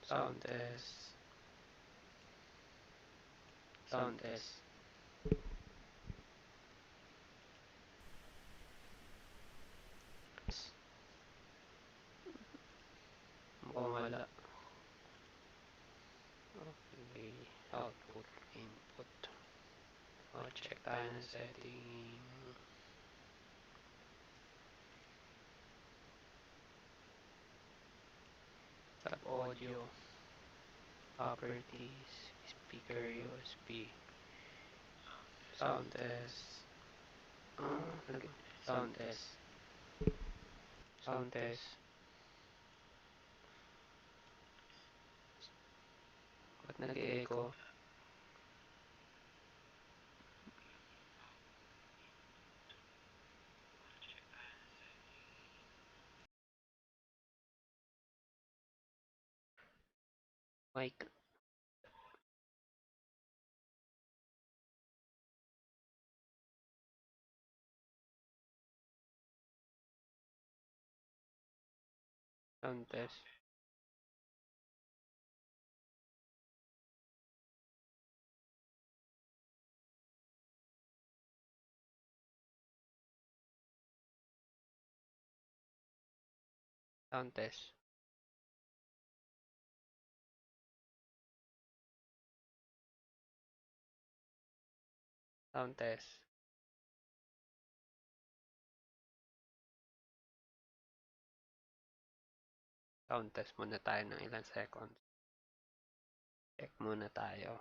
Sound test. Sound test. Mukhang wala. Okay. Output. Input. Check tayo ng setting. Tab audio. Properties. Speaker USB. Sound test. Sound test. Sound test. Ba't nag-echo? Mic. Sound test. Sound test. Sound test. Sound test muna tayo ng ilang seconds. Check muna tayo.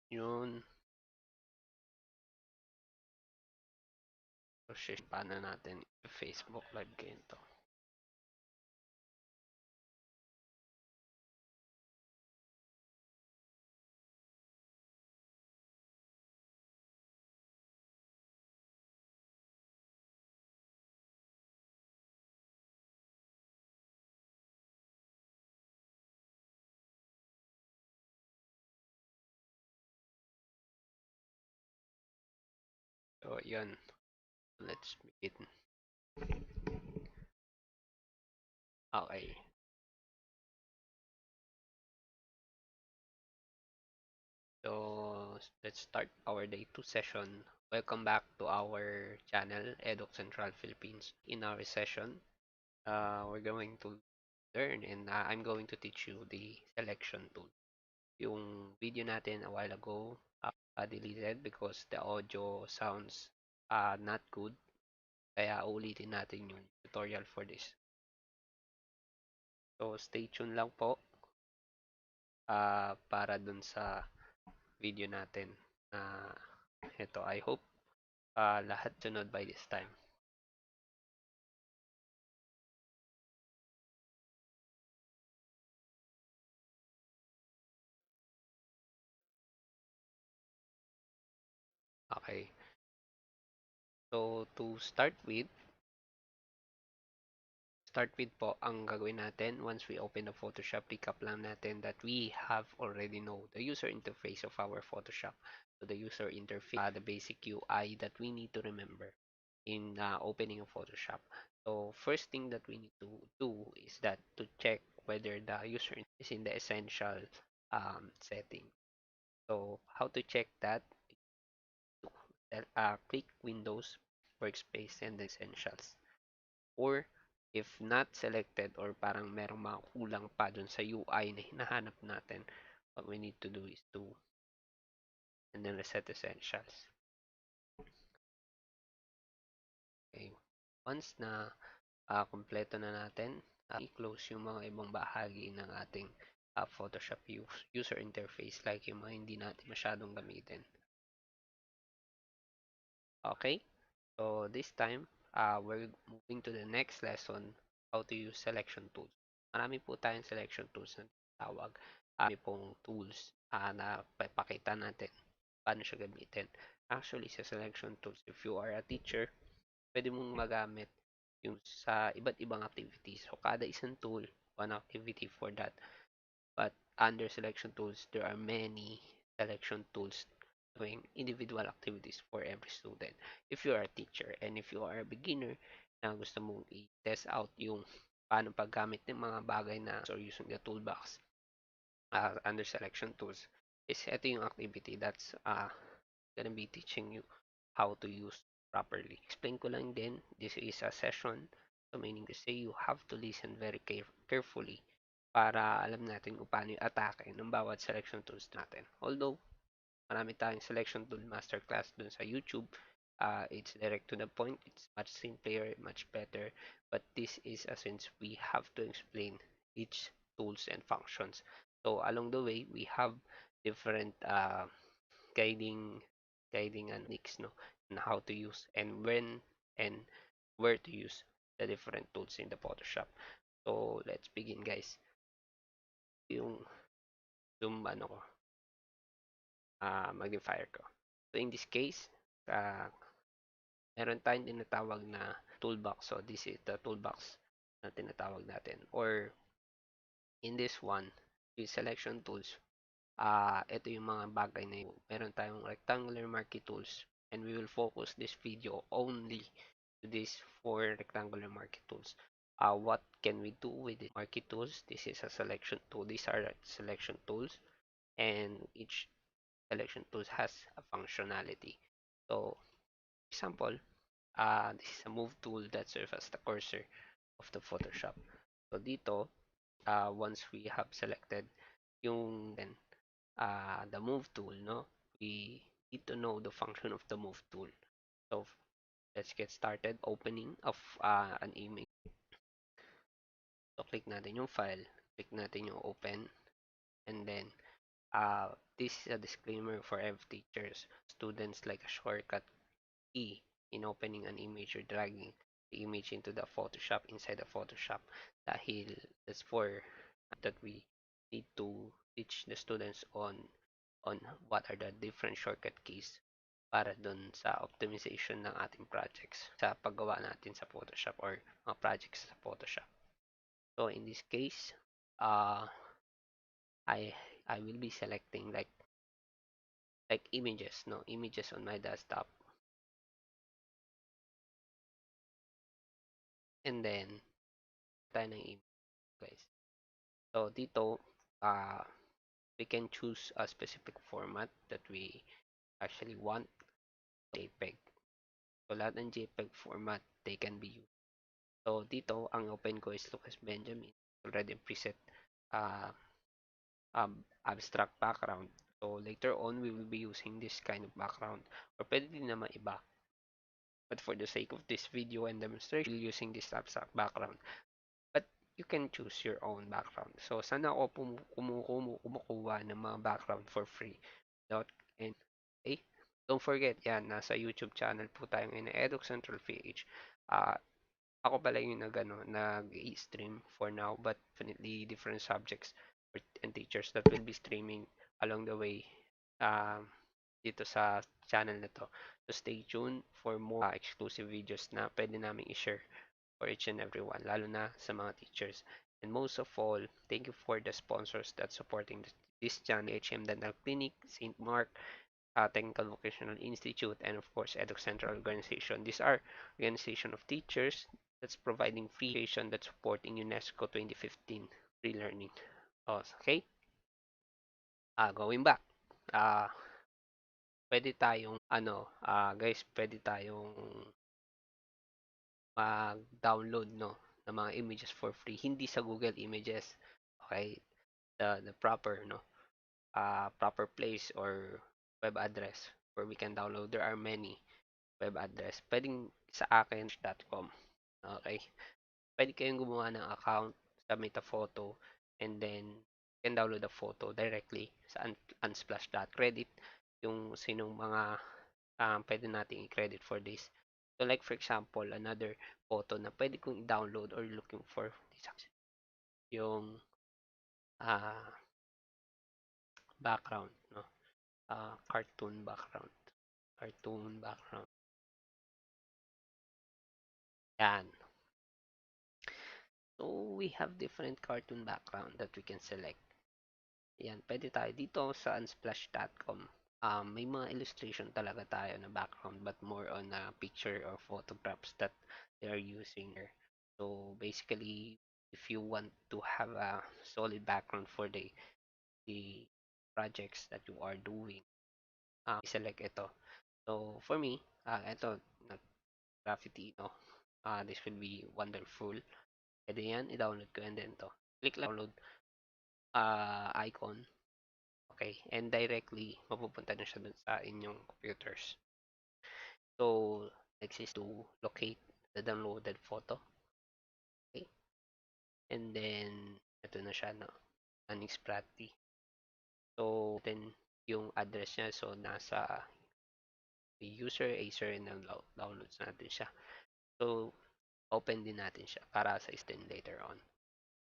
Yun. So, paano natin Facebook live ganito. So, yun. Let's begin. Okay. So, let's start our day 2 session. Welcome back to our channel, Educcentral Philippines. In our session, we're going to learn and I'm going to teach you the selection tool. Yung video natin a while ago, deleted because the audio sounds not good. Kaya ulitin natin yung tutorial for this. So, stay tuned lang po para dun sa video natin na ito. I hope lahat sunod by this time. Okay. So, to start with po, ang gagawin natin, once we open the Photoshop, recap lang natin that we have already know the user interface of our Photoshop. So, the user interface, the basic UI that we need to remember in opening a Photoshop. So, first thing that we need to do is that to check whether the user is in the essential setting. So, how to check that? Click Windows, Workspace, and Essentials. Or if not selected or parang merong mga kulang pa dun sa UI na hinahanap natin, what we need to do is to and then reset essentials. Okay. Once na kompleto na natin, i-close yung mga ibang bahagi ng ating Photoshop user interface like yung mga hindi natin masyadong gamitin. Okay? So this time, we're moving to the next lesson, how to use selection tools. Marami po tayong selection tools na tawag. Marami pong tools na papakita natin paano siya gamitin. Actually, sa selection tools, if you are a teacher, pwede mong magamit yung sa iba't ibang activities. So, kada isang tool, one activity for that. But under selection tools, there are many selection tools doing individual activities for every student. If you are a teacher and if you are a beginner na gusto mong i-test out yung paano paggamit ng mga bagay na or using the toolbox under selection tools, is ito yung activity that's gonna be teaching you how to use properly. Explain ko lang din, this is a session. So meaning to say, you have to listen very carefully para alam natin kung paano yung atake ng bawat selection tools natin. Although, marami tayong selection tool masterclass dun sa YouTube. It's direct to the point. It's much simpler, much better. But this is since we have to explain each tools and functions. So along the way, we have different guiding and techniques, no, and how to use and when and where to use the different tools in the Photoshop. So let's begin, guys. Yung Zoom ko, magnifier ko. So in this case, uh, meron tayong tinatawag na toolbox. So this is the toolbox na tinatawag natin. Or in this one, yung selection tools, ito yung mga bagay na yun. Meron tayong rectangular marquee tools and we will focus this video only to these four rectangular marquee tools. What can we do with the marquee tools? This is a selection tool. These are selection tools and each selection tools has a functionality. So, example, this is a move tool that serves as the cursor of the Photoshop. So, dito, once we have selected yung then the move tool, no, we need to know the function of the move tool. So, let's get started. Opening of an image. So, click natin yung file, click natin yung open, and then this is a disclaimer for every teachers. Students like a shortcut key in opening an image or dragging the image into the Photoshop inside the Photoshop. Dahil that's for that we need to teach the students on what are the different shortcut keys para dun sa optimization ng ating projects sa paggawa natin sa Photoshop or mga projects sa Photoshop. So in this case, I I will be selecting like images, no, images on my desktop, and then tayo ng image, guys. So dito, we can choose a specific format that we actually want. JPEG. So lahat ng JPEG format, they can be used. So dito, ang open ko is Lucas Benjamin. Already preset uh, abstract background. So later on, we will be using this kind of background. Or pwede din naman iba. But for the sake of this video and demonstration, we're using this abstract background. But you can choose your own background. So sana ako kumukuha ng mga background for free. And okay? Don't forget, yan, nasa YouTube channel po tayo ngayon na Educcentral PH. Ako pala yung nag-i-stream for now, but definitely different subjects and teachers that will be streaming along the way dito sa channel na to. So stay tuned for more exclusive videos na pwede namin i-share for each and every one, lalo na sa mga teachers. And most of all, thank you for the sponsors that supporting this channel, EHM Dental Clinic, St. Mark, Technical Vocational Institute, and of course, Educcentral Organization. These are organization of teachers that's providing free education that's supporting UNESCO 2015 free learning. Oh, okay? Going back. Pwede tayong guys, pwede tayong mag-download, no, ng mga images for free, hindi sa Google Images. Okay? The proper, no, proper place or web address where we can download. There are many web address. Pwedeng sa akin.com. Okay? Pwede kayong gumawa ng account, submit a photo, and then you can download the photo directly sa unsplash.credit yung sinong mga pwede nating i-credit for this. So like for example, another photo na pwede kong i-download or looking for yung background, no? Cartoon background. Cartoon background. Yan. So, we have different cartoon background that we can select. Yan, pwede tayo dito sa unsplash.com. May mga illustration talaga tayo na background but more on picture or photographs that they are using here. So basically, if you want to have a solid background for the projects that you are doing, select ito. So for me, ito, graffiti, no? This will be wonderful. Pwede yan, i-download ko and then to. Click lang download icon. Okay, and directly mapupunta na siya dun sa inyong computers. So, next is to locate the downloaded photo. Okay, and then ito na siya, no? Unexpratty. So, then yung address niya, so nasa user, Acer, and downloads natin siya. So, open din natin siya para sa din later on.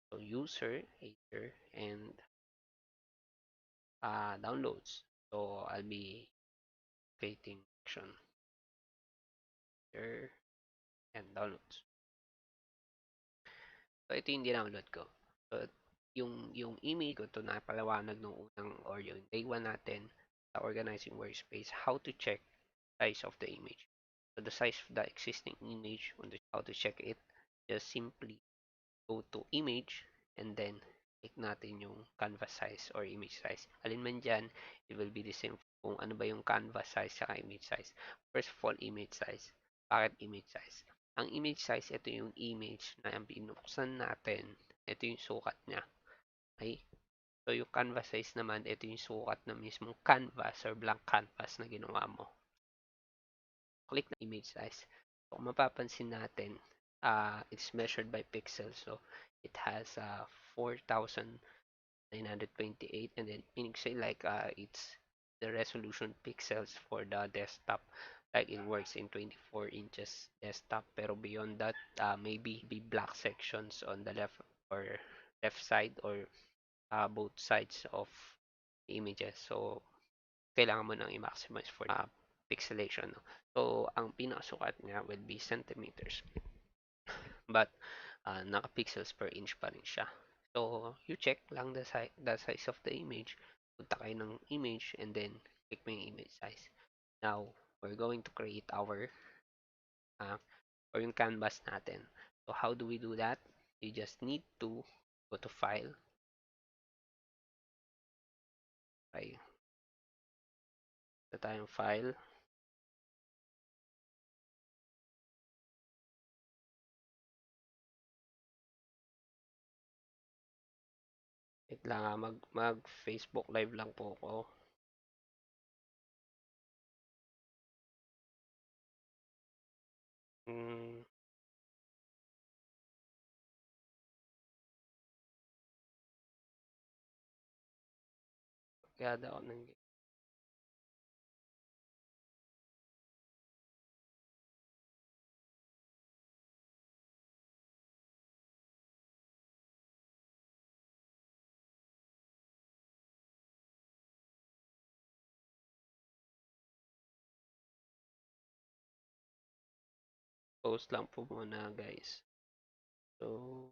So, user, Acer, and downloads. So, I'll be creating action here and downloads. So, ito yung dinownload ko. So, yung image ko, ito na palawanag nung unang or yung day 1 natin sa organizing workspace, how to check size of the image. So, the size of the existing image, how to check it, just simply go to image and then click natin yung canvas size or image size. Alin man dyan, it will be the same kung ano ba yung canvas size saka image size. First of all, image size. Bakit image size? Ang image size, ito yung image na binuksan natin. Ito yung sukat niya. Okay? So, yung canvas size naman, ito yung sukat na mismong canvas or blank canvas na ginawa mo. Click na image size. So, kung mapapansin natin, it's measured by pixels. So, it has 4,928 and then meaning say like it's the resolution pixels for the desktop, like it works in 24 inches desktop, pero beyond that, maybe be black sections on the left or left side or both sides of the images. So kailangan mo nang i-maximize for pixelation, no? So ang pinakasukat niya will be centimeters, but naka-pixels per inch pa rin siya. So, you check lang the size of the image. Punta kayo ng image and then click mo yung image size. Now, we're going to create our or yung canvas natin. So, how do we do that? You just need to go to File. Okay. Ito tayong File. Wait lang mag-Facebook live lang po ako. Hmm, Gada ako ng post lang po muna, guys. So,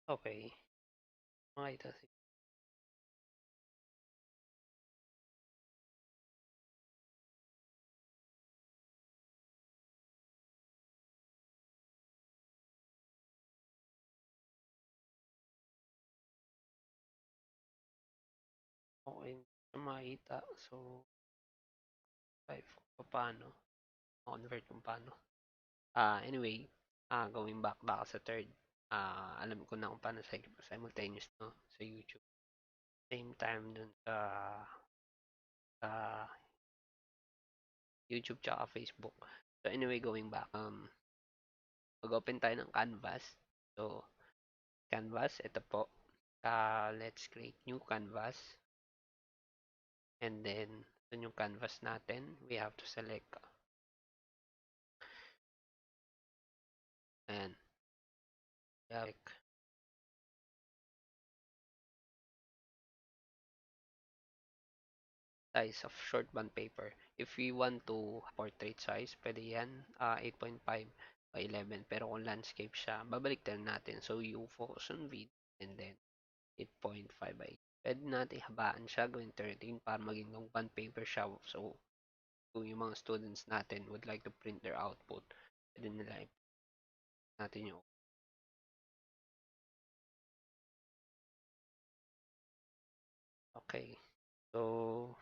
okay. Makita okay makita. So, type paano convert kung paano. Anyway, going back sa third. Alam ko na kung paano simultaneous, no, sa YouTube. Same time dun sa YouTube tsaka Facebook. So anyway, going back. Mag-open tayo ng canvas. So, canvas, ito po. Let's create new canvas. And then, dun yung canvas natin, we have to select, and select size of short bond paper. If we want to portrait size, pwede yan, 8.5 by 11. Pero kung landscape siya, babalik din natin. So, you focus on video and then 8.5 by pwede natin habaan siya, gawin 13 para maging long bond paper siya. So, kung yung mga students natin would like to print their output, pwede nila natin yung okay. So,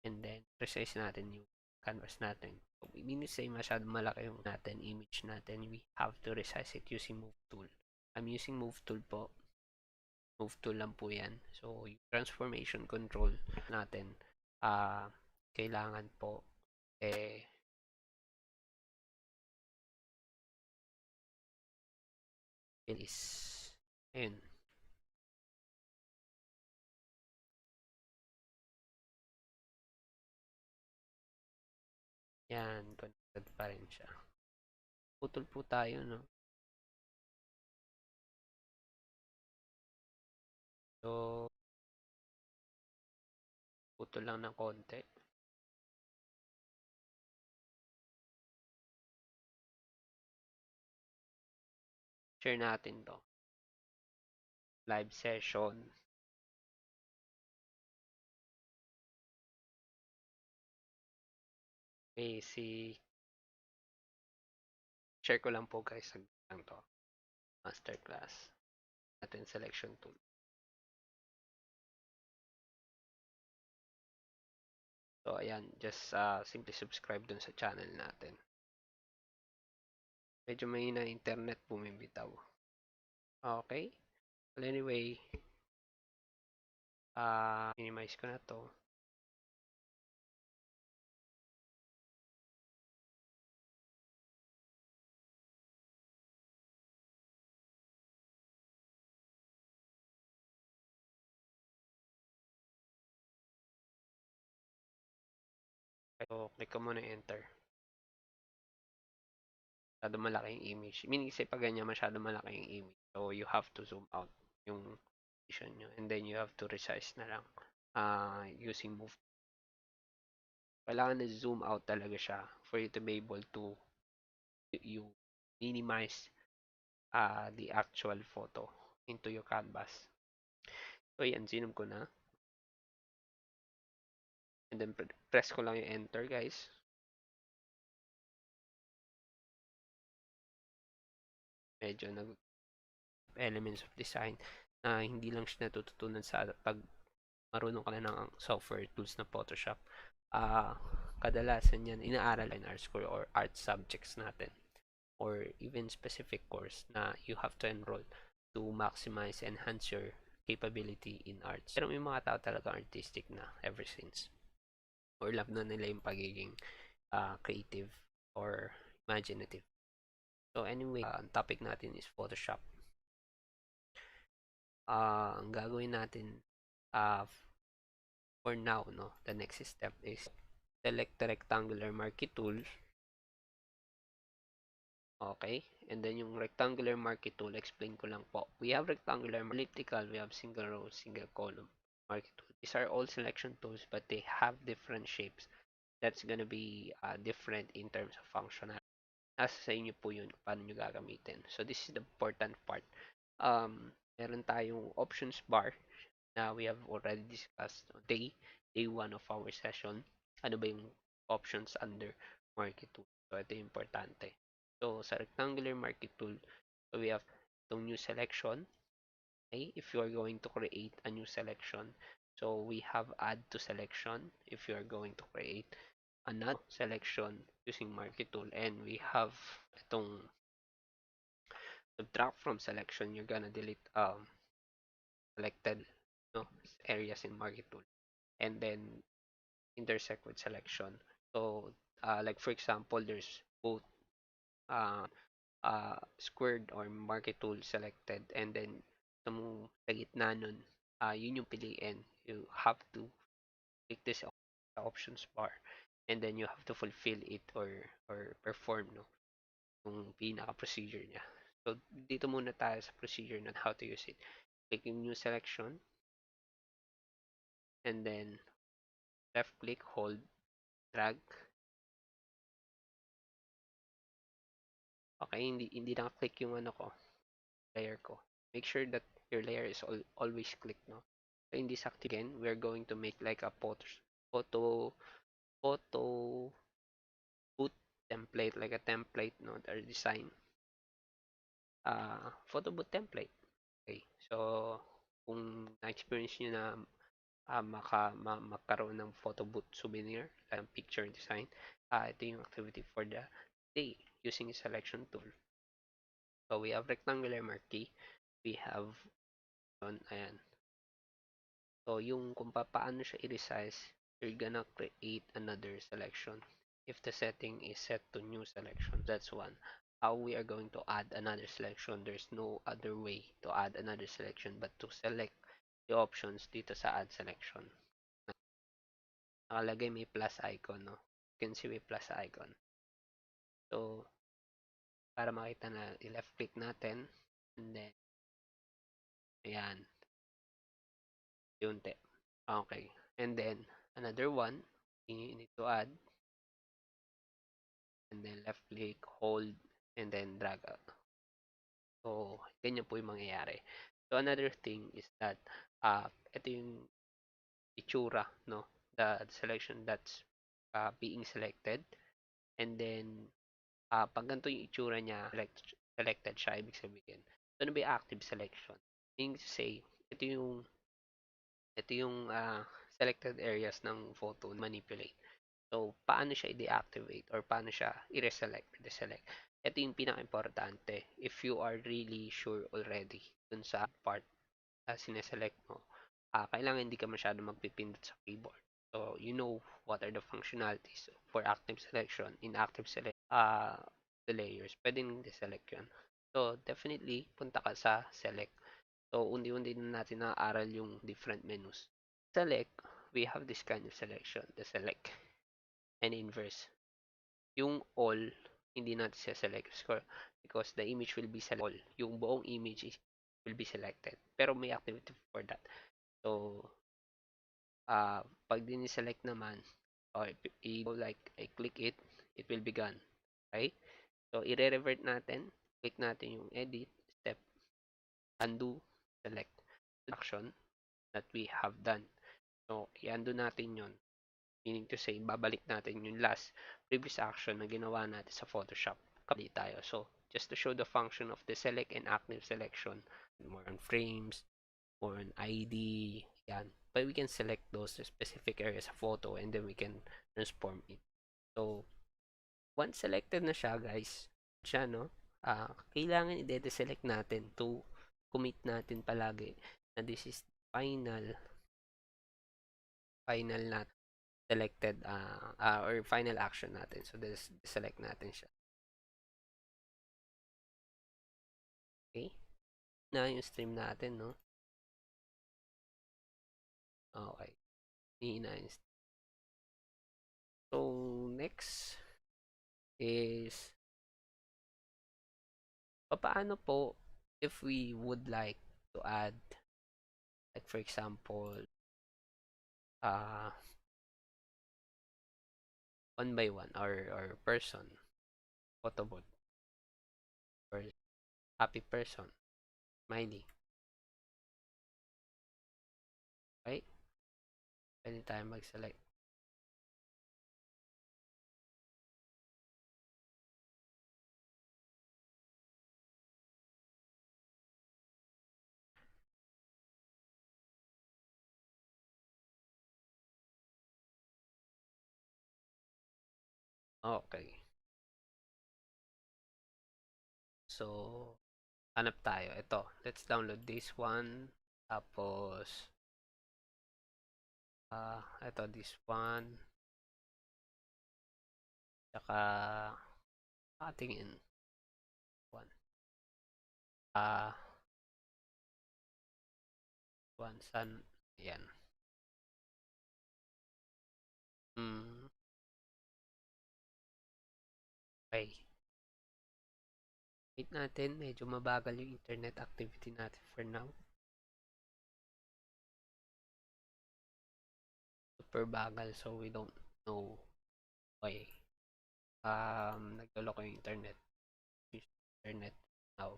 and then, resize natin yung canvas natin. So, meaning say masyadong malaki yung natin, image natin, we have to resize it using move tool. I'm using move tool po. Move tool lang po yan. So, yung transformation control natin, kailangan po, is, ayun, yan, connected pa rin siya. Putol po tayo, no? So, putol lang ng konti. Share natin to. Live session. Basic. Share ko lang po guys. Lang to. Masterclass. Natin selection tool. So, ayan. Just simply subscribe dun sa channel natin. Medyo may na internet bumibitaw. Okay. Well, anyway, minimize ko na to. So, click ko muna enter. Masyado malaki yung image. Meaning kasi pag ganyan, masyado malaki yung image. So, you have to zoom out yung position nyo. And then, you have to resize na lang using move. Kailangan na zoom out talaga siya for you to be able to you minimize the actual photo into your canvas. So, yan. Zoom ko na. And then, press ko lang yung enter, guys. Medyo elements of design na hindi lang siya natututunan sa pag marunong ka na ng software tools na Photoshop. Kadalasan yan inaaral in art school or art subjects natin or even specific course na you have to enroll to maximize, enhance your capability in arts. Pero may mga tao talaga artistic na ever since or love na nila yung pagiging creative or imaginative. So anyway, ang topic natin is Photoshop. Ang gagawin natin for now, no, the next step is select the rectangular marquee tool. Okay, and then yung rectangular marquee tool, explain ko lang po. We have rectangular, elliptical, we have single row, single column marquee tool. These are all selection tools, but they have different shapes. That's gonna be different in terms of functionality. Nasa sa inyo po yun, paano nyo gagamitin. So, this is the important part. Meron tayong options bar na we have already discussed day 1 of our session. Ano ba yung options under marquee tool? So, ito yung importante. So, sa rectangular marquee tool, so we have itong new selection. Okay? If you are going to create a new selection, so we have add to selection if you are going to create another selection using marquee tool, and we have itong subtract from selection. You're gonna delete selected, no, areas in Marquee Tool, and then intersect with selection. So, like for example, there's both squared or Marquee Tool selected, and then sa gitna nun, yun yung piliin. You have to click this options bar, and then you have to fulfill it or perform, no, yung pinaka procedure niya. So dito muna tayo sa procedure na how to use it. Click yung new selection, and then left click, hold, drag. Okay, hindi naka-click yung ano ko, layer ko. Make sure that your layer is always clicked, no. So in this activity again, we're going to make like a photo photo boot template, like a template, no, or design. Photo boot template. Okay. So kung na-experience niyo na magkaroon ng photo booth souvenir, picture design, ito yung activity for the day using selection tool. So we have rectangular marquee, we have ayan. So yung kung paano siya i-resize, you're gonna create another selection. If the setting is set to new selection, that's one. How we are going to add another selection, there's no other way to add another selection but to select the options dito sa add selection. Nakalagay may plus icon, no? You can see may plus icon. So, para makita na, i-left click natin, and then, ayan, yunti. Okay. And then, another one, you need to add, and then left click, hold, and then drag out. So, ganyan po yung mangyayari. So, another thing is that, ito yung itsura, no? The selection that's being selected. And then, pag ganito yung itsura niya, selected siya, ibig sabihin. Ito na ba yung active selection? Meaning to say, ito yung selected areas ng photo manipulate. So, paano siya i-deactivate or paano siya i-reselect, deselect? Ito yung pinaka-importante. If you are really sure already dun sa part na sineselect mo, kailangan hindi ka masyado magpipindot sa keyboard. So, you know what are the functionalities for active selection, inactive select, the layers. Pwedeng deselect yun. So, definitely, punta ka sa select. So, undi-undi na natin na-aaral yung different menus. Select, we have this kind of selection, the select and inverse. Yung all, hindi natin select because the image will be selected all. Yung buong image will be selected. Pero may activity for that. So, pag diniselect naman, or like, I click it, it will be gone. Okay? So, i-revert natin. Click natin yung edit, step, undo, select. Action that we have done. So, i-undo natin yon. Meaning to say, babalik natin yung last previous action na ginawa natin sa Photoshop. Kapali tayo. So, just to show the function of the select and active selection, more on frames, more on ID, yan. But we can select those specific areas of photo and then we can transform it. So, once selected na siya, guys, siya, no? Kailangan i-deselect natin to commit natin palagi na this is final na selected or final action natin. So, select natin siya. Okay? Na yung stream natin, no? Okay. Hihina yung stream. So, next is paano po if we would like to add, like for example, one by one or person, photo booth, or happy person, smiley. Okay? Pwede tayo mag-select. Okay. So, hanap tayo. Ito. Let's download this one. Tapos, ito this one. Tsaka, tingin. One. One sun. Ayan. Mm, okay. Wait natin. Medyo mabagal yung internet activity natin for now. Super bagal, so we don't know why. Nagloloko yung internet. Use internet now.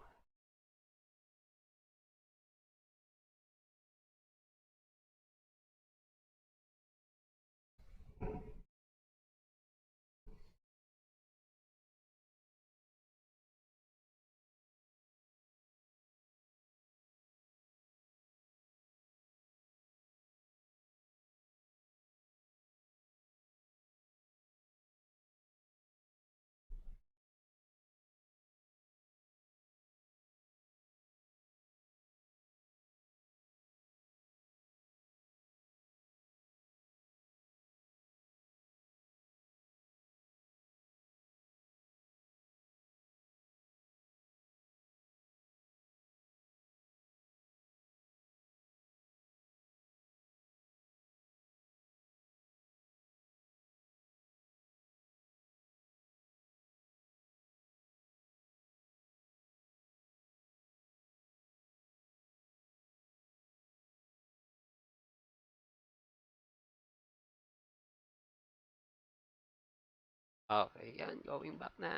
Okay, yan. Going back na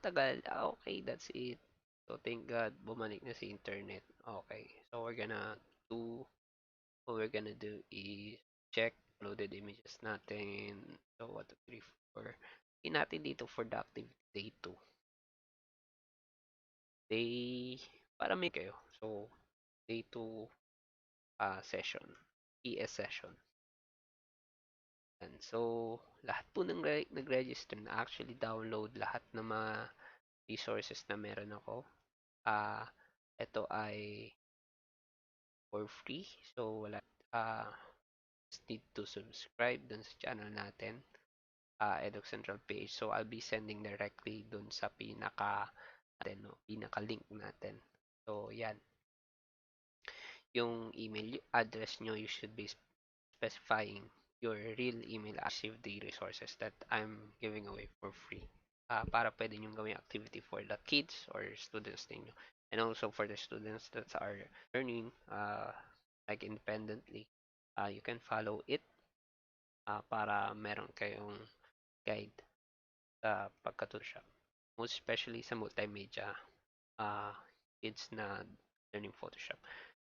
tagal. Okay, that's it. So, thank God, bumalik na si internet. Okay. So, do, what we're gonna do is check loaded images natin. So, 1, 2, 3, 4. Hindi natin dito for the activity day 2. Day, para may kayo. So, day 2 session. ES session. And so, lahat po ng nag-register na actually download lahat ng mga resources na meron ako. Ito ay for free. So, wala. Just need to subscribe dun sa channel natin. Educcentral page. So, I'll be sending directly dun sa pinaka-link natin. So, yan. Yung email address nyo, you should be specifying your real email to receive the resources that I'm giving away for free. Para pwede nyo gawing activity for the kids or students ninyo. And also for the students that are learning like independently, you can follow it para meron kayong guide sa pagkaturo siya. Most especially sa multimedia uh, kids na learning Photoshop.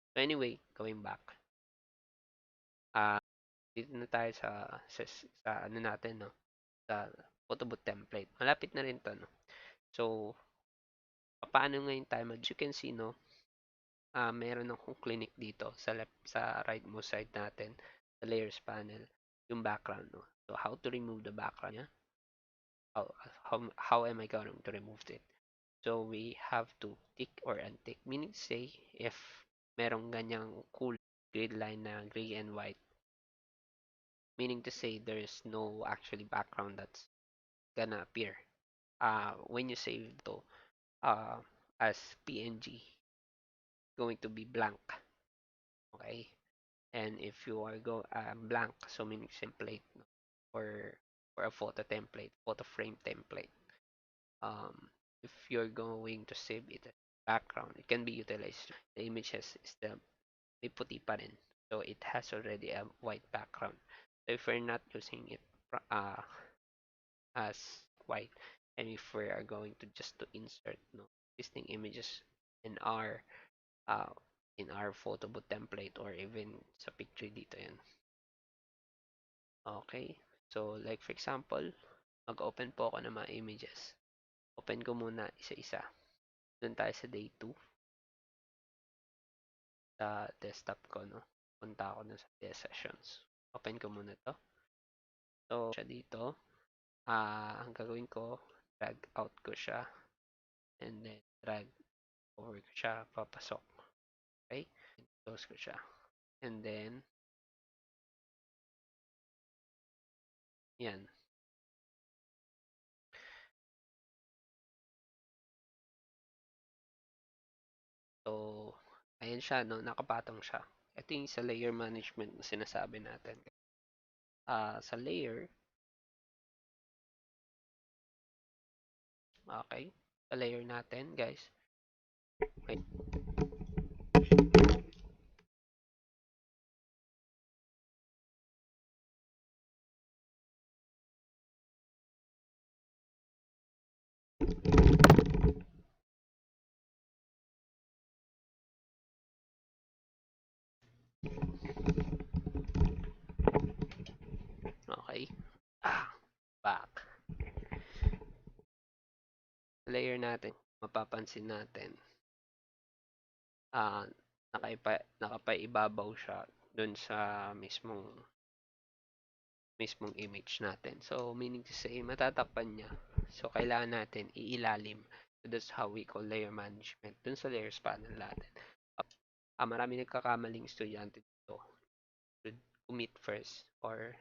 So anyway, going back. Dito na tayo sa ano natin, no? Sa photo booth template. Malapit na rin to, no? So, paano ngayon tayo as you can see, no? Meron akong clinic dito sa right mo side natin, sa layers panel, yung background, no? So, how to remove the background niya? How am I going to remove it? So, we have to tick or untick, meaning to say, if merong ganyang cool grid line na gray and white, meaning to say there's no actually background that's gonna appear when you save to uh, as PNG, going to be blank. Okay, and if you are blank, so meaning template, no? or a photo template, photo frame template, um, if you're going to save it as background, it can be utilized. The images is the may puti pa rin, so it has already a white background. So if we're not using it uh, as white, and if we are going to just to insert no existing images in uh, our photo booth template or even sa picture dito yan. Okay, so like for example, mag-open po ako ng mga images. Open ko muna isa-isa. Doon tayo sa day 2 sa desktop ko, no? Punta ako dun sa test sessions. Open ko muna to. So, siya dito. Ang gagawin ko, drag out ko siya and then drag over ko siya papasok. Okay? close ko siya. And then, yan. So, ayan siya, no? Nakapatong siya. Ito yung sa layer management na sinasabi natin. Sa layer, okay? Sa layer natin, guys. Okay. Okay. Ah, back. Sa layer natin, mapapansin natin, ah, nakapaibabaw siya dun sa mismong image natin. So, meaning to say, matatakpan niya. So, kailangan natin iilalim. So, that's how we call layer management dun sa layers panel natin. Marami nagkakamaling estudyante dito. Should commit first or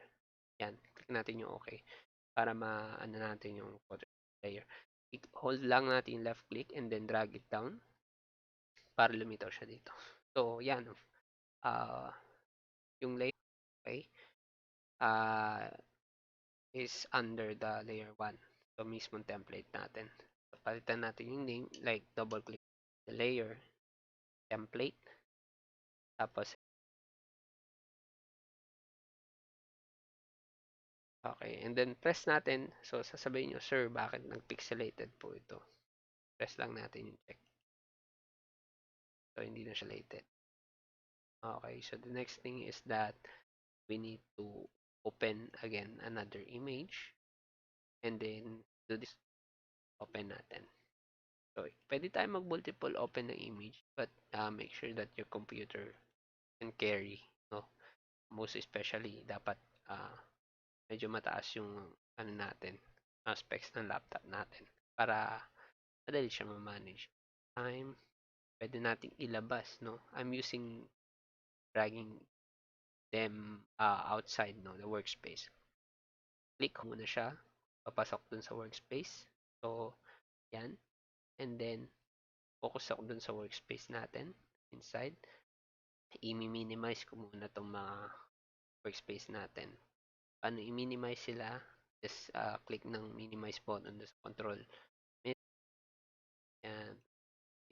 yan, click natin yung okay para ma-ano natin yung photo layer. Hold lang natin yung left click and then drag it down para lumitaw siya dito. So, yan. Uh, yung layer, okay, uh, is under the layer 1. So, mismong template natin. So, palitan natin yung name, like double click the layer, template, tapos, okay, and then press natin. So, sasabihin nyo, sir, bakit nag-pixelated po ito? Press lang natin yung check. So, hindi na siya pixelated. Okay, so the next thing is that we need to open again another image and then do this, open natin. So, pwede tayo mag-multiple open ng image but make sure that your computer can carry, no? Most especially, dapat medyo mataas yung ano natin, specs ng laptop natin para madali siya ma-manage. Time, pwede nating ilabas, no? I'm using dragging them outside, no, the workspace. Click muna siya, papasok dun sa workspace. So, yan. And then, focus ako dun sa workspace natin, inside. I-minimize ko muna itong mga workspace natin. Paano i-minimize sila? Just click ng minimize button sa control. Yan,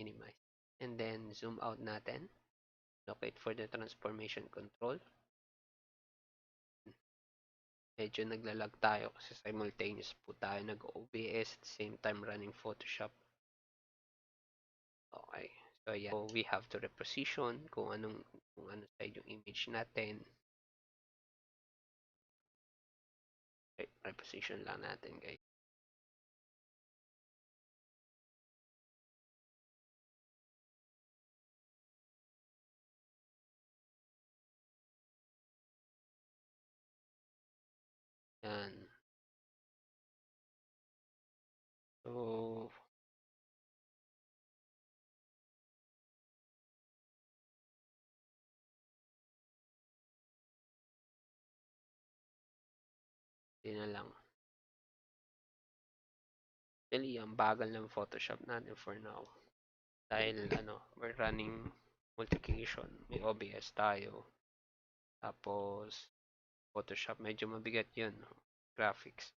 minimize. And then, zoom out natin. Locate for the transformation control. Medyo naglalag tayo kasi simultaneous po tayo nag-OBS at the same time running Photoshop. Okay. So, yeah. So, we have to reposition kung ano side yung image natin. Okay, reposition lang natin, guys. Yan. So, yun na lang. Actually, ang bagal ng Photoshop natin for now. Dahil, we're running multiplication. May OBS tayo. Tapos, Photoshop, medyo mabigat yun. Graphics.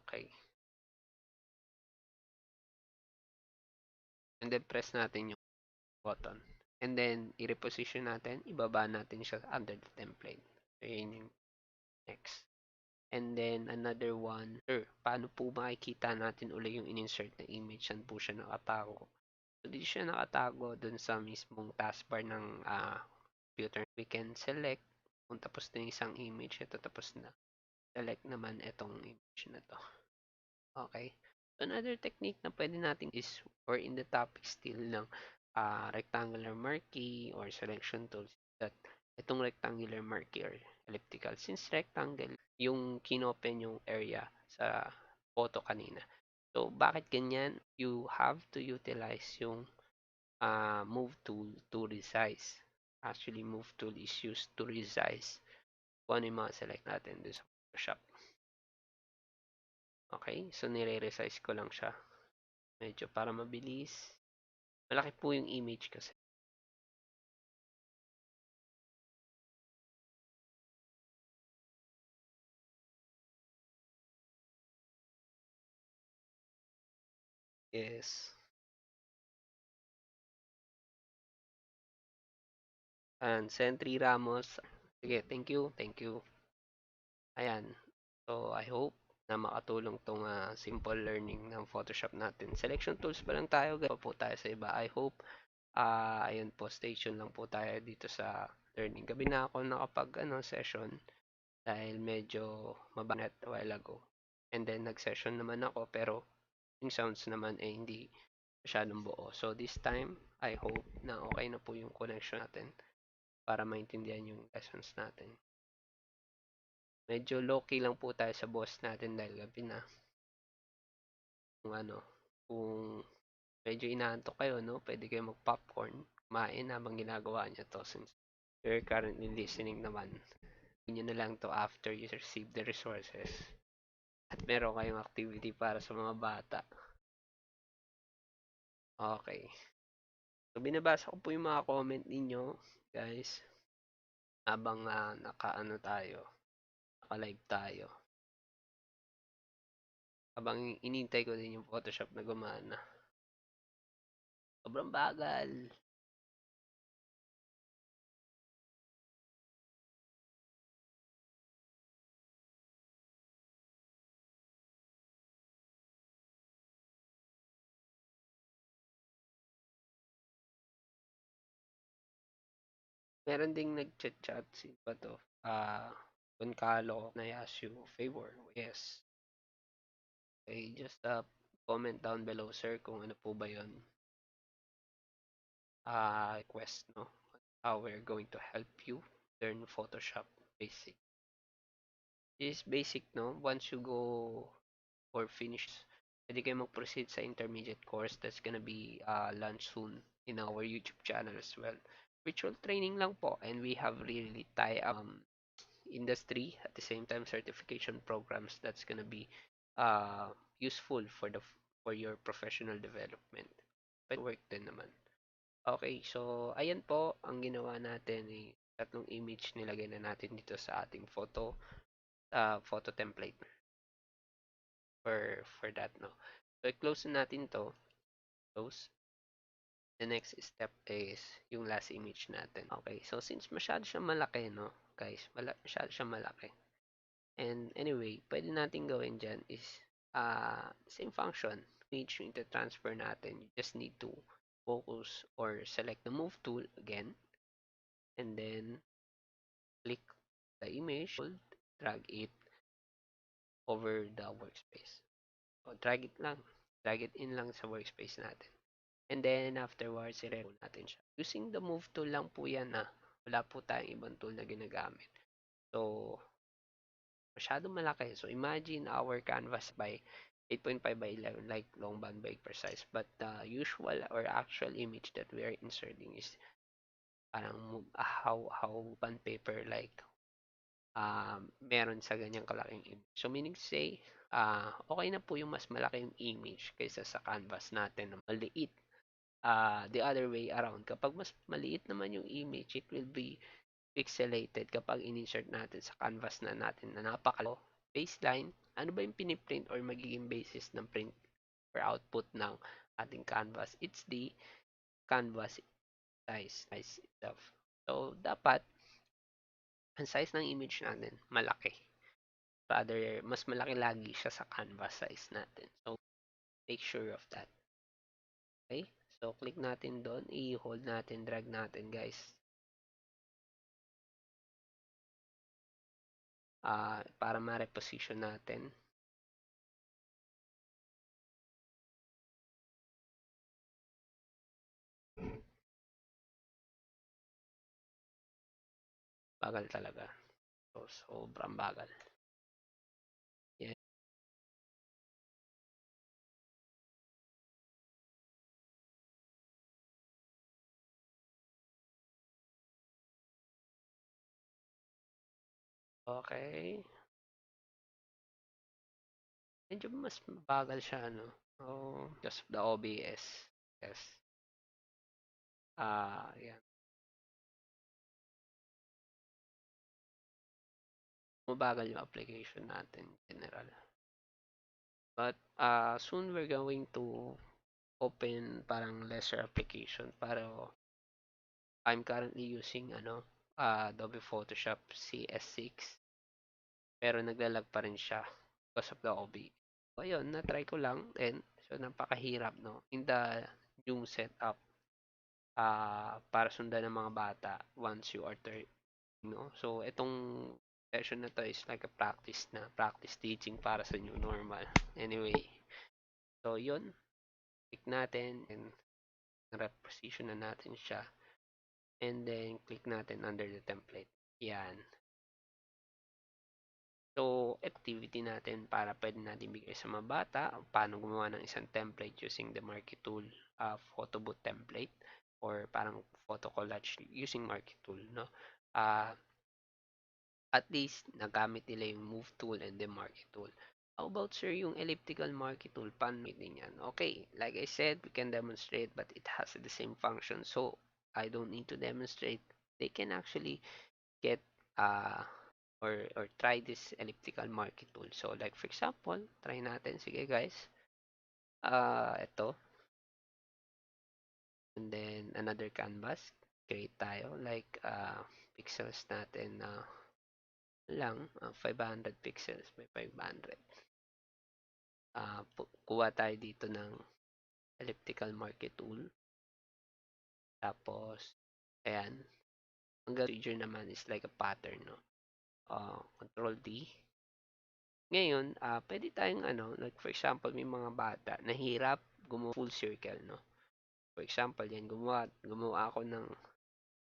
Okay. And then, press natin yung button. And then, i-reposition natin. Ibaba natin siya under the template. So, yun yung next. And then, another one. Sir, paano po makikita natin uli yung in-insert na image? Saan po siya nakatago? So, dito siya nakatago dun sa mismong taskbar ng computer. We can select kung tapos na yung isang image. Ito tapos na. Select naman itong image na to. Okay. So, another technique na pwede natin is, or in the topic still ng rectangular marquee or selection tools, that itong rectangular marquee or elliptical. Since rectangle, yung kinopen yung area sa photo kanina. So, bakit ganyan? You have to utilize yung move tool to resize. Actually, move tool is used to resize kung ano yung mga select natin dun sa Photoshop. Okay, so nire-resize ko lang siya. Medyo para mabilis. Malaki po yung image kasi. Yes. And Sentry Ramos. Sige, thank you, thank you. Ayan. So, I hope na makatulong tong simple learning ng Photoshop natin. Selection tools pa lang tayo, pa po tayo sa iba. I hope, ayun po, stay tuned lang po tayo dito sa learning. Gabi na ako nakapag session dahil medyo mabanat a while ago. And then, nag-session naman ako pero yung sounds naman hindi masyadong buo. So, this time, I hope na okay na po yung connection natin para maintindihan yung lessons natin. Medyo low-key lang po tayo sa boss natin dahil gabi na. Kung medyo inaantok kayo, no, pwede kayo mag-popcorn, kumain habang ginagawa niya to since you're currently listening naman. Yun nyo na lang to after you receive the resources. At meron kayong activity para sa mga bata. Okay. So, binabasa ko po yung mga comment ninyo, guys, habang naka-live tayo. Habang inintay ko din yung Photoshop na gumana. Sobrang bagal. Meron ding nag-chat-chat si ba to? Goncalo na ask you favor. Yes. Okay, just comment down below, sir, kung ano po ba yun. Request, no? How we're going to help you learn Photoshop basic. This is basic, no? Once you go or finish, pwede kayo mag-proceed sa intermediate course that's gonna be launched soon in our YouTube channel as well. Virtual training lang po, and we have really tie industry at the same time certification programs that's gonna be useful for your professional development. But work din naman. Okay, so ayan po ang ginawa natin tatlong image nilagay na natin dito sa ating photo template for that, no. So close na natin to. Close. The next step is yung last image natin. Okay, so since masyado siyang malaki, no, guys, masyado siyang malaki. And anyway, pwede natin gawin dyan is same function. Image yung transfer natin. You just need to focus or select the move tool again. And then, click the image, drag it over the workspace. So, drag it lang. Drag it in lang sa workspace natin. And then, afterwards, i-roll natin siya. Using the move tool lang po yan Wala po tayong ibang tool na ginagamit. So, masyadong malaki. So, imagine our canvas by 8.5 by 11, like long band by precise. But the usual or actual image that we are inserting is parang how band paper like meron sa ganyang kalaking image. So, meaning to say, okay na po yung mas malaki yung image kaysa sa canvas natin na maliit. The other way around, kapag mas maliit naman yung image, it will be pixelated kapag in-insert natin sa canvas na natin na napakalo. Baseline, ano ba yung piniprint or magiging basis ng print or output ng ating canvas? It's the canvas size itself. So, dapat ang size ng image natin malaki. Rather, mas malaki lagi siya sa canvas size natin. So, make sure of that. Okay? So, click natin doon. I-hold natin, drag natin, guys. Para ma-reposition natin. Bagal talaga. So, sobrang bagal. Yan. Okay. Medyo mas mabagal siya, ano? Oh, because of the OBS. Yes. Yan. Mabagal yung application natin in general. But soon we're going to open parang lesser application. Pero I'm currently using Adobe Photoshop CS6. Pero naglalag pa rin siya because of the OB. So ayun, na-try ko lang and so napakahirap, no? In the new setup para sundan ng mga bata once you are 30, no? So itong session na to is like a practice teaching para sa new normal. Anyway, so yun, click natin and reposition na natin siya and then click natin under the template. Yan. So, activity natin para pwede natin bigay sa mga bata paano gumawa ng isang template using the Marquee Tool photo booth template or parang photo collage using Marquee Tool, no? Uh, at least nagamit nila yung Move Tool and the Marquee Tool. How about sir yung Elliptical Marquee Tool? Paano din yan? Okay, like I said, we can demonstrate but it has the same function. So, I don't need to demonstrate. They can actually get uh, or try this elliptical marquee tool. So, like for example, try natin. Sige guys. Ito. And then, another canvas. Create tayo. Like, pixels natin na 500 pixels by 500. Kuha tayo dito ng elliptical marquee tool. Tapos, ayan. Ang procedure naman is like a pattern, no? Control D. Ngayon, pwede tayong like for example, may mga bata nahirap gumawa full circle, no? For example, yan, gumawa ako ng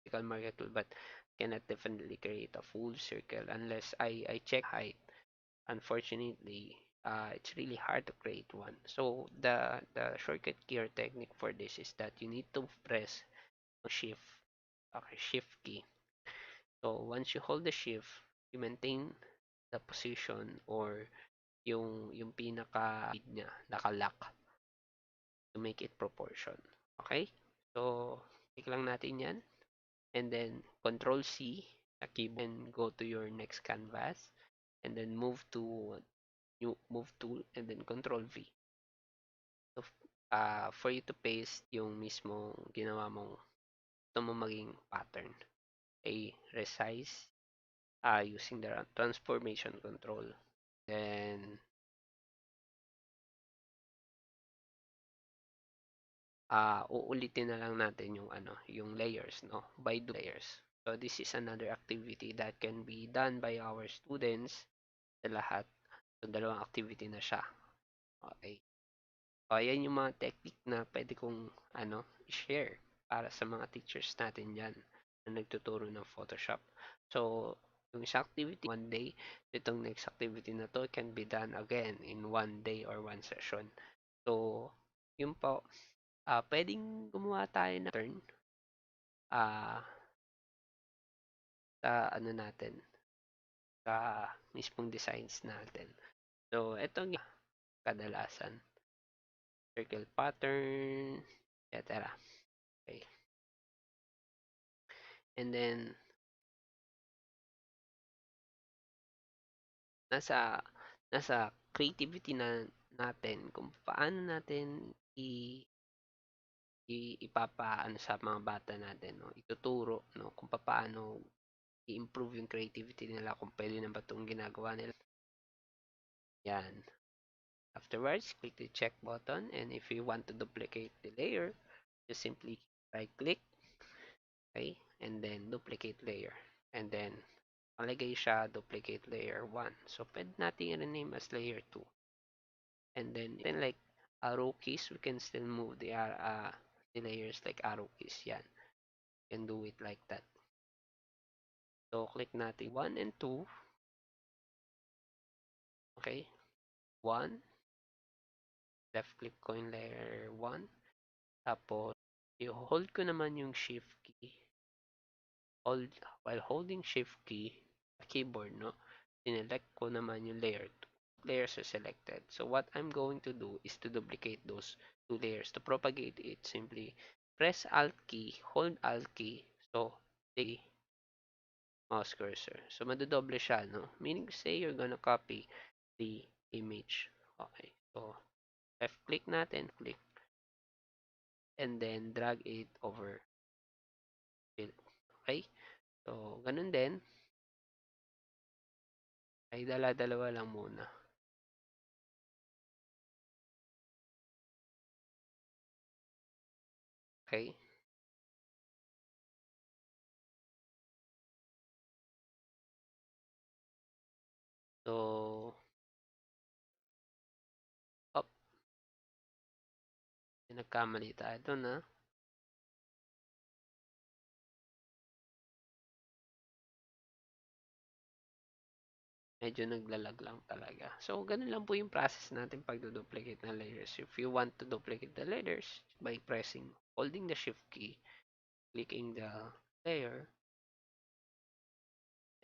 vertical marker tool but cannot definitely create a full circle unless I check height. Unfortunately, it's really hard to create one. So, the shortcut key or technique for this is that you need to press shift, okay, shift key. So, once you hold the shift, you maintain the position or yung pinaka niya naka-lock to make it proportion. Okay? So, click lang natin 'yan and then control C sa keyboard and go to your next canvas and then move to new move tool and then control V. So, for you to paste yung mismo ginawa mong gusto mo maging pattern. A resize using the transformation control. Then uulitin na lang natin yung yung layers, no? By layers. So this is another activity that can be done by our students sa lahat. So dalawang activity na siya. Okay. So ayan yung mga technique na pwede kong i-share para sa mga teachers natin diyan na nagtuturo ng Photoshop. So yung isang activity one day, itong next activity na to can be done again in one day or one session. So yun po, pwedeng gumawa tayo ng turn ah, sa natin, sa mismong designs natin. So, etong kadalasan, circle pattern, etc. Okay. And then, nasa creativity na natin kung paano natin ipapaano sa mga bata natin, no? Ituturo, no? Kung paano i-improve yung creativity nila, kung pwede na ba itong ginagawa nila. Yan. Afterwards, click the check button, and if you want to duplicate the layer, just simply right click, okay, and then duplicate layer. And then, malagay siya, duplicate layer 1. So, pwede natin i-rename as layer 2. And then like arrow keys, we can still move the layers like arrow keys. Yan. You can do it like that. So, click natin 1 and 2. Okay. 1. Left click ko yung layer 1. Tapos, i-hold ko naman yung shift key. While holding shift key, keyboard, no? Sinelect ko naman yung layer 2. Layers are selected. So what I'm going to do is to duplicate those two layers. To propagate it, simply press Alt key, hold Alt key. So, take mouse cursor. So, madodoble siya, no? Meaning to say, you're gonna copy the image. Okay. So, left click natin, click, and then drag it over. Okay? So, ganun din. Ay, dala-dalawa lang muna. Okay? So, up. Nagkamali tayo doon, ha? Medyo naglalag lang talaga. So, ganun lang po yung process natin pag duplicate ng layers. If you want to duplicate the layers by holding the shift key, clicking the layer,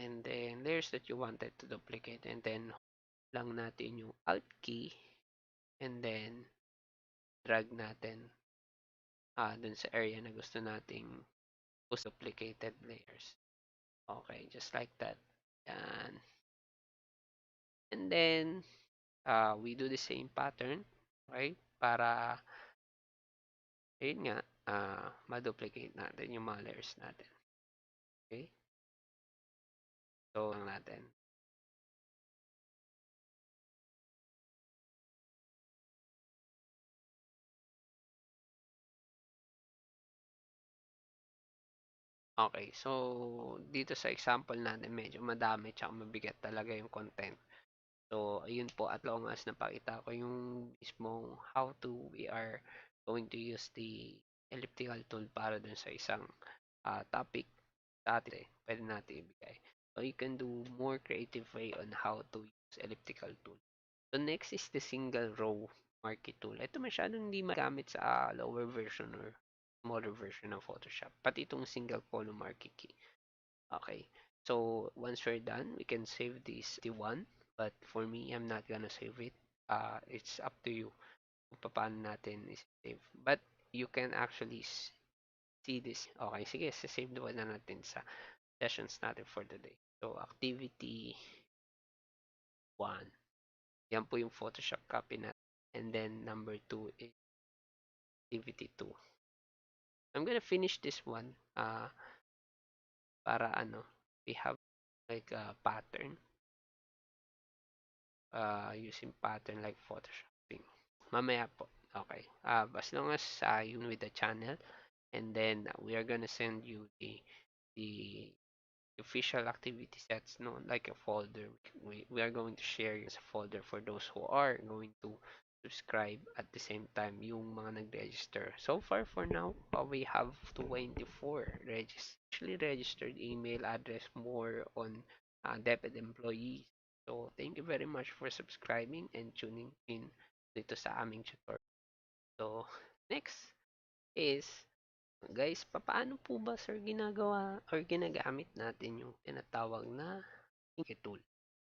and then layers that you wanted to duplicate, and then lang natin yung alt key, and then drag natin dun sa area na gusto nating duplicated layers. Okay, just like that. Yan. And then, we do the same pattern, okay? Para ayun nga, ma-duplicate natin yung mga layers natin. Okay? So, lang natin. Okay, so dito sa example natin, medyo madami tsaka mabigat talaga yung content. So, ayun po, at long as napakita ko yung mismong how to we are going to use the elliptical tool para dun sa isang topic sa atin, pwede natin ibigay. So, you can do more creative way on how to use elliptical tool. So, next is the single row marquee tool. Ito masyadong hindi magamit sa lower version or smaller version ng Photoshop. Pati itong single column marquee key. Okay. So, once we're done, we can save this the one. But for me, I'm not gonna save it. It's up to you kung paano natin i-save. But you can actually see this. Okay, sige, save na natin sa sessions natin for today. So, activity 1. Yan po yung Photoshop copy natin. And then, number 2 is activity 2. I'm gonna finish this one para we have like a pattern using pattern like photoshopping. Mamaya po. Okay. As long as you with the channel, and then we are gonna send you the official activity sets, no, like a folder. We are going to share as a folder for those who are going to subscribe at the same time yung mga nag-register. So far for now, we have 24 actually registered email address more on DepEd employees. So thank you very much for subscribing and tuning in dito sa aming tutorial. So next is guys, papaano po ba sir ginagawa or ginagamit natin yung tinatawag na marquee tool?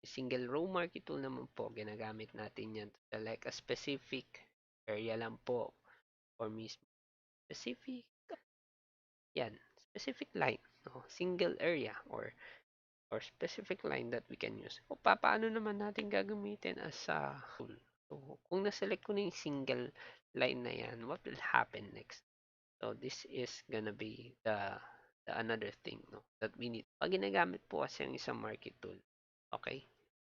Single row marquee tool naman po, ginagamit natin yan to select a specific area lang po or mismo specific, yan, specific line, no? Single area or specific line that we can use. O paano naman natin gagamitin as a tool? So, kung na-select ko na yung single line na yan, what will happen next? So this is gonna be the another thing, no, that we need. Pag ginagamit po kasi ang isang marquee tool, okay,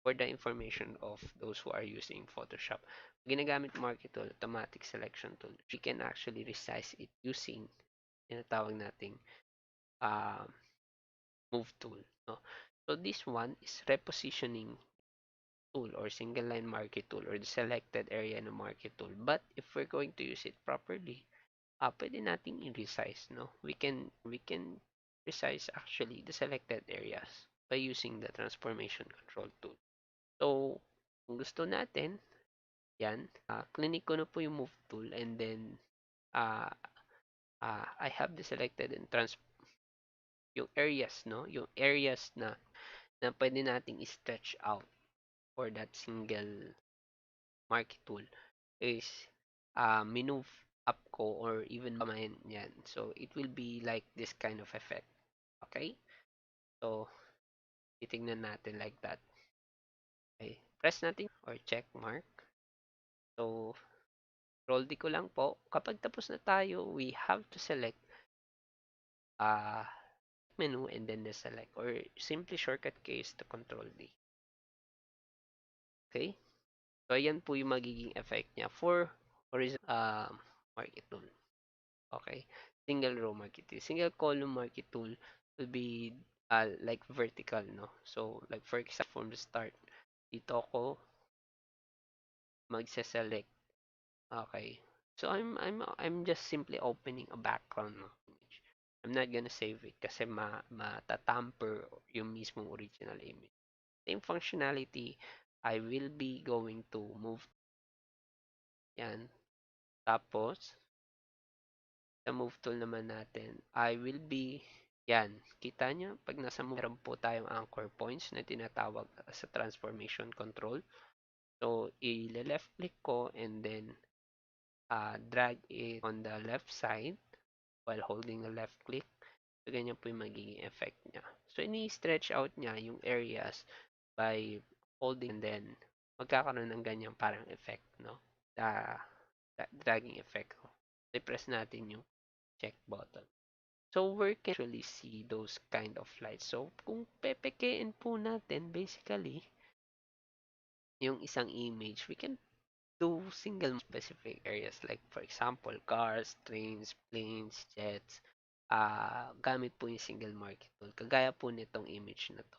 for the information of those who are using Photoshop, pag ginagamit marquee tool, automatic selection tool, we can actually resize it using tinatawag nating uh, move tool, no. So this one is repositioning tool or single line marquee tool or the selected area ng marquee tool. But if we're going to use it properly, pwede nating i-resize, no? We can resize actually the selected areas by using the transformation control tool. So, kung gusto natin, yan, clinic ko na po yung move tool and then uh, I have the selected and yung areas, no? Yung areas na na pwede nating i-stretch out for that single marquee tool is minove up ko or even bamahin yan. So, it will be like this kind of effect. Okay? So, titignan natin like that. Okay. Press natin or check mark. So, roll D ko lang po. Kapag tapos na tayo, we have to select uh, menu and then the select or simply shortcut key is to control D. Okay? So, ayan po yung magiging effect niya for horizontal marquee tool. Okay? Single row marquee tool. Single column marquee tool will be like vertical, no? So, like for example, from the start, dito ako magse-select. Okay. So, I'm just simply opening a background, no, image. I'm not gonna save it kasi matatamper yung mismong original image. Same functionality, I will be going to move yan. Tapos, sa move tool naman natin, I will be, yan, kita nyo, pag nasa move, meron po tayong anchor points na tinatawag sa transformation control. So, i-left click ko and then drag it on the left side while holding the left click. So, ganyan po yung magiging effect niya. So, ini-stretch out niya yung areas by holding and then magkakaroon ng ganyan parang effect, no? The dragging effect. So, press natin yung check button. So, we can actually see those kind of lights. So, kung pepekein po natin, basically, yung isang image, we can do single specific areas like, for example, cars, trains, planes, jets. Gamit po yung single marquee tool. Kagaya po nitong image na to.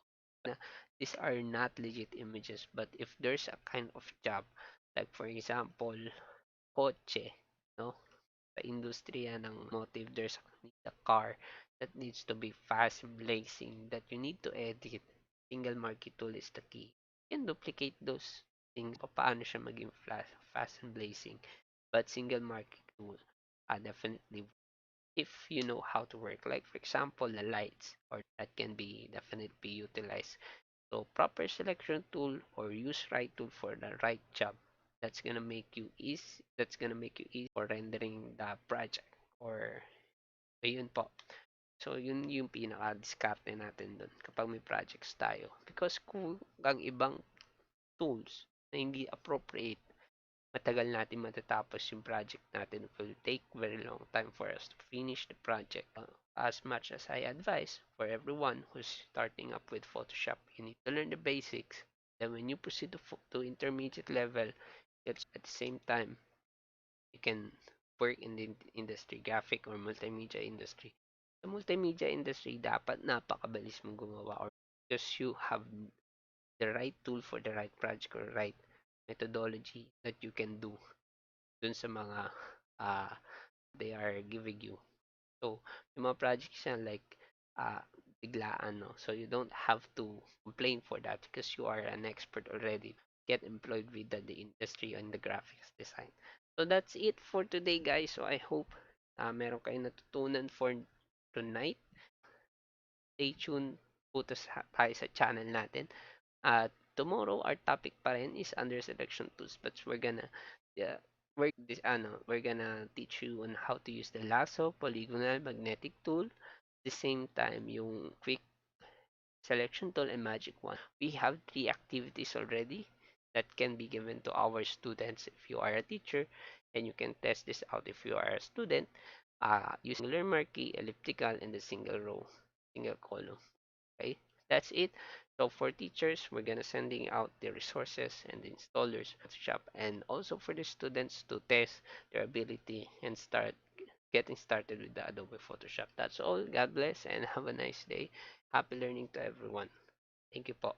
These are not legit images, but if there's a kind of job, like for example, kotse, no? Sa industriya ng motive, there's a car that needs to be fast blazing that you need to edit. Single marquee tool is the key. You can duplicate those things. Paano siya maging fast and blazing. But single marquee tool, definitely, if you know how to work. Like for example, the lights, or that can be definitely be utilized. So proper selection tool or use right tool for the right job. That's gonna make you easy. That's gonna make you easy for rendering the project. Or ayun po. So yun yung pinaka-diskarte natin dun kapag may projects tayo. Because kung ang ibang tools na hindi appropriate, matagal natin matatapos yung project natin. It will take very long time for us to finish the project. As much as I advise for everyone who's starting up with Photoshop, you need to learn the basics. Then when you proceed to intermediate level, it's at the same time, you can work in the industry, graphic or multimedia industry. Sa multimedia industry, dapat napakabilis mong gumawa or because you have the right tool for the right project or right methodology that you can do dun sa mga uh, they are giving you. So, yung mga projects yan like biglaan, no? So, you don't have to complain for that because you are an expert already. Get employed with the industry and the graphics design. So, that's it for today, guys. So, I hope meron kayong natutunan for tonight. Stay tuned po tayo sa channel natin. Tomorrow our topic pa rin is under selection tools, but uh, we're gonna teach you on how to use the lasso, polygonal, magnetic tool. At the same time, yung quick selection tool and magic wand. We have 3 activities already that can be given to our students if you are a teacher, and you can test this out if you are a student using Row Marquee, elliptical, and the single row, single column. Okay, that's it. So for teachers, we're gonna sending out the resources and the installers Photoshop, and also for the students to test their ability and start getting started with the Adobe Photoshop. That's all. God bless and have a nice day. Happy learning to everyone. Thank you po.